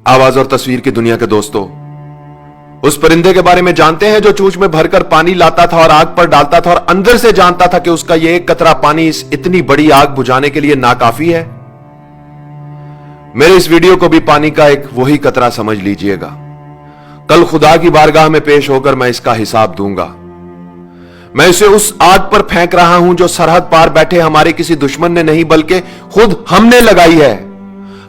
आवाज और तस्वीर की दुनिया के दोस्तों, उस परिंदे के बारे में जानते हैं जो चोंच में भरकर पानी लाता था और आग पर डालता था और अंदर से जानता था कि उसका यह एक कतरा पानी इस इतनी बड़ी आग बुझाने के लिए नाकाफी है। मेरे इस वीडियो को भी पानी का एक वही कतरा समझ लीजिएगा। कल खुदा की बारगाह में पेश होकर मैं इसका हिसाब दूंगा। मैं इसे उस आग पर फेंक रहा हूं जो सरहद पार बैठे हमारे किसी दुश्मन ने नहीं बल्कि खुद हमने लगाई है।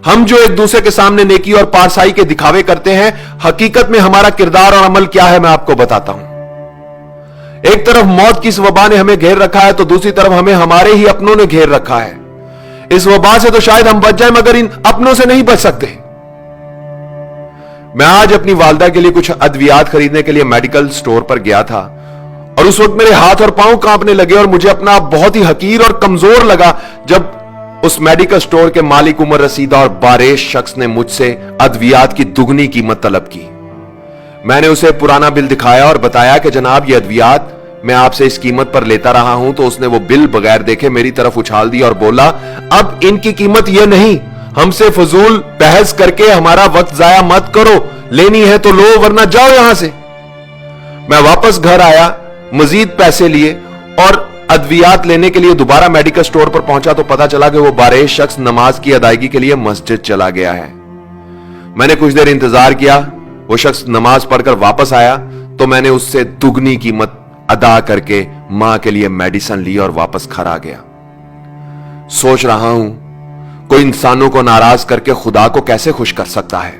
हम जो एक दूसरे के सामने नेकी और पारसाई के दिखावे करते हैं, हकीकत में हमारा किरदार और अमल क्या है मैं आपको बताता हूं। एक तरफ मौत की इस वबा ने हमें घेर रखा है तो दूसरी तरफ हमें हमारे ही अपनों ने घेर रखा है। इस वबा से तो शायद हम बच जाए मगर इन अपनों से नहीं बच सकते। मैं आज अपनी वालदा के लिए कुछ अद्वियात खरीदने के लिए मेडिकल स्टोर पर गया था और उस वक्त मेरे हाथ और पांव कांपने लगे और मुझे अपना आप बहुत ही हकीर और कमजोर लगा जब उस मेडिकल स्टोर के मालिक उमर रसीदा और बारेश शख्स ने मुझसे अद्वियात की दुगनी कीमत तलब की। मैंने उसे पुराना बिल दिखाया और बताया कि जनाब ये अद्वियात मैं आपसे इस कीमत पर लेता रहा हूं, तो उसने वो बिल बगैर देखे मेरी तरफ उछाल दिया और बोला, अब इनकी कीमत ये नहीं, हमसे फजूल बहस करके हमारा वक्त जाया मत करो, लेनी है तो लो वरना जाओ यहां से। मैं वापस घर आया, मजीद पैसे लिए और अद्वियात लेने के लिए दोबारा मेडिकल स्टोर पर पहुंचा तो पता चला कि वो बारेश शख्स नमाज की अदायगी के लिए मस्जिद चला गया है। मैंने कुछ देर इंतजार किया, वो शख्स नमाज पढ़कर वापस आया तो मैंने उससे दुगनी कीमत अदा करके मां के लिए मेडिसिन ली और वापस घर आ गया। सोच रहा हूं कोई इंसानों को नाराज करके खुदा को कैसे खुश कर सकता है।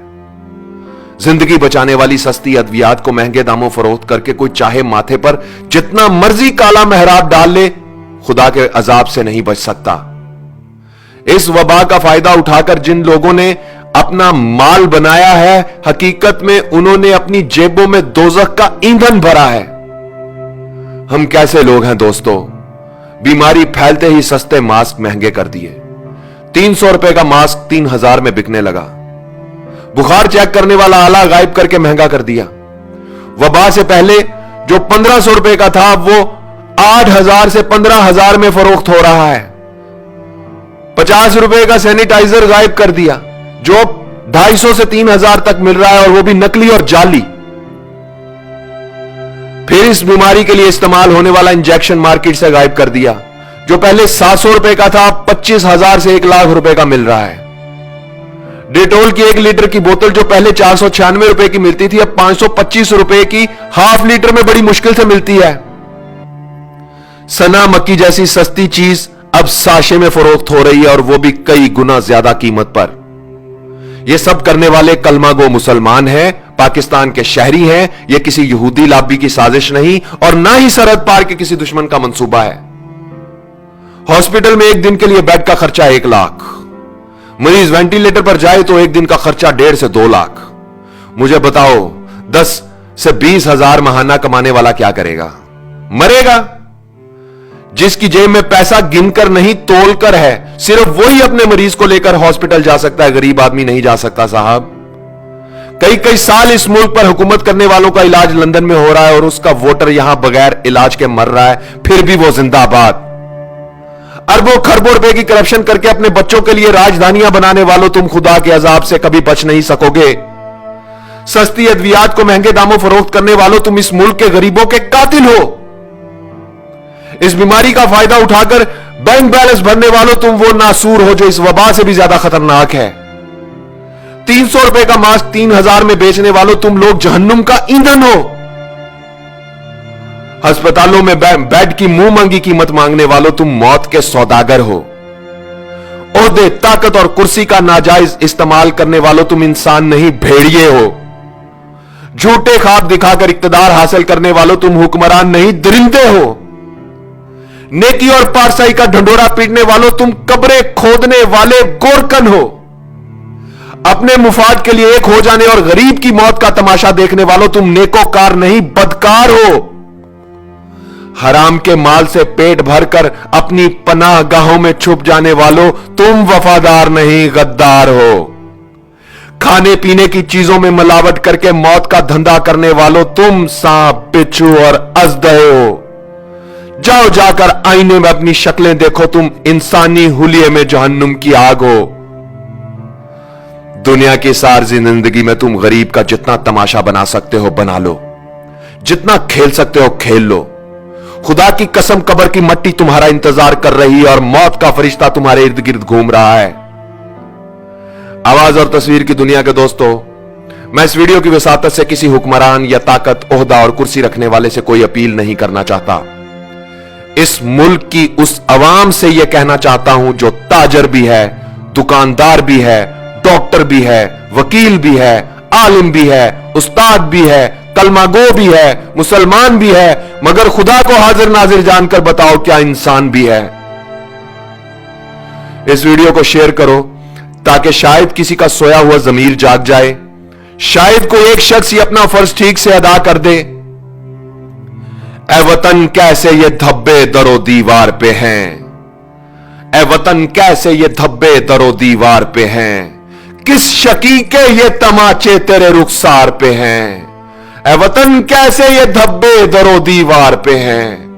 जिंदगी बचाने वाली सस्ती अद्वियात को महंगे दामों फरोख्त करके कोई चाहे माथे पर जितना मर्जी काला मेहराब डाल ले, खुदा के अजाब से नहीं बच सकता। इस वबा का फायदा उठाकर जिन लोगों ने अपना माल बनाया है, हकीकत में उन्होंने अपनी जेबों में दोजख का ईंधन भरा है। हम कैसे लोग हैं दोस्तों, बीमारी फैलते ही सस्ते मास्क महंगे कर दिए। 300 रुपए का मास्क 3000 में बिकने लगा। बुखार चेक करने वाला आला गायब करके महंगा कर दिया। वबा से पहले जो 1500 रुपए का था वो 8000 से 15000 में फरोख्त हो रहा है। 50 रुपए का सैनिटाइजर गायब कर दिया जो 250 से 3000 तक मिल रहा है और वो भी नकली और जाली। फिर इस बीमारी के लिए इस्तेमाल होने वाला इंजेक्शन मार्केट से गायब कर दिया जो पहले 700 रुपए का था, 25,000 से 1 लाख रुपए का मिल रहा है। डेटोल की 1 लीटर की बोतल जो पहले 496 रुपए की मिलती थी अब 525 रुपए की हाफ लीटर में बड़ी मुश्किल से मिलती है। सना मक्की जैसी सस्ती चीज अब साशे में फरोख्त हो रही है और वो भी कई गुना ज्यादा कीमत पर। ये सब करने वाले कलमा गो मुसलमान हैं, पाकिस्तान के शहरी हैं। ये किसी यहूदी लाबी की साजिश नहीं और ना ही सरहद पार के किसी दुश्मन का मंसूबा है। हॉस्पिटल में एक दिन के लिए बेड का खर्चा 1 लाख, मरीज वेंटिलेटर पर जाए तो एक दिन का खर्चा 1.5 से 2 लाख। मुझे बताओ 10 से 20 हजार महाना कमाने वाला क्या करेगा? मरेगा। जिसकी जेब में पैसा गिनकर नहीं तोलकर है, सिर्फ वही अपने मरीज को लेकर हॉस्पिटल जा सकता है, गरीब आदमी नहीं जा सकता साहब। कई साल इस मुल्क पर हुकूमत करने वालों का इलाज लंदन में हो रहा है और उसका वोटर यहां बगैर इलाज के मर रहा है, फिर भी वो जिंदाबाद। अरबों खरबों रुपए की करप्शन करके अपने बच्चों के लिए राजधानियां बनाने वालों, तुम खुदा के अजाब से कभी बच नहीं सकोगे। सस्ती अद्वियात को महंगे दामों फरोख्त करने वालों, तुम इस मुल्क के गरीबों के कातिल हो। इस बीमारी का फायदा उठाकर बैंक बैलेंस भरने वालों, तुम वो नासूर हो जो इस वबा से भी ज्यादा खतरनाक है। 300 रुपए का मास्क 3000 में बेचने वालों, तुम लोग जहन्नुम का ईंधन हो। अस्पतालों में बेड की मुंह मांगी कीमत मांगने वालों, तुम मौत के सौदागर हो। ओहदे, ताकत और कुर्सी का नाजायज इस्तेमाल करने वालों, तुम इंसान नहीं भेड़िए हो। झूठे ख्वाब दिखाकर इक्तदार हासिल करने वालों, तुम हुक्मरान नहीं दरिंदे हो। नेकी और पारसाई का ढंडोरा पीटने वालों, तुम कब्रें खोदने वाले गोरकन हो। अपने मुफाद के लिए एक हो जाने और गरीब की मौत का तमाशा देखने वालों, तुम नेकोकार नहीं बदकार हो। हराम के माल से पेट भरकर अपनी पनाह गाहों में छुप जाने वालों, तुम वफादार नहीं गद्दार हो। खाने पीने की चीजों में मिलावट करके मौत का धंधा करने वालों, तुम सांप, बिच्छू और अजदे हो। जाओ जाकर आईने में अपनी शक्लें देखो, तुम इंसानी हुलिये में जहन्नुम की आग हो। दुनिया की सारी जिंदगी में तुम गरीब का जितना तमाशा बना सकते हो बना लो, जितना खेल सकते हो खेल लो। खुदा की कसम कब्र की मट्टी तुम्हारा इंतजार कर रही है और मौत का फरिश्ता तुम्हारे इर्द गिर्द घूम रहा है। आवाज और तस्वीर की दुनिया के दोस्तों, मैं इस वीडियो की वसातत से किसी हुक्मरान या ताकत, ओहदा और कुर्सी रखने वाले से कोई अपील नहीं करना चाहता। इस मुल्क की उस अवाम से यह कहना चाहता हूं जो ताजर भी है, दुकानदार भी है, डॉक्टर भी है, वकील भी है, आलिम भी है, उस्ताद भी है, कलमागो भी है, मुसलमान भी है, मगर खुदा को हाजिर नाजिर जानकर बताओ क्या इंसान भी है। इस वीडियो को शेयर करो ताकि शायद किसी का सोया हुआ जमीर जाग जाए, शायद कोई एक शख्स ही अपना फर्ज ठीक से अदा कर दे। ए वतन कैसे ये धब्बे दरो दीवार पे हैं, ए वतन कैसे ये धब्बे दरो दीवार पे हैं, किस शकी के ये तमाचे तेरे रुखसार पे हैं। ए वतन कैसे ये धब्बे दरो दीवार पे हैं।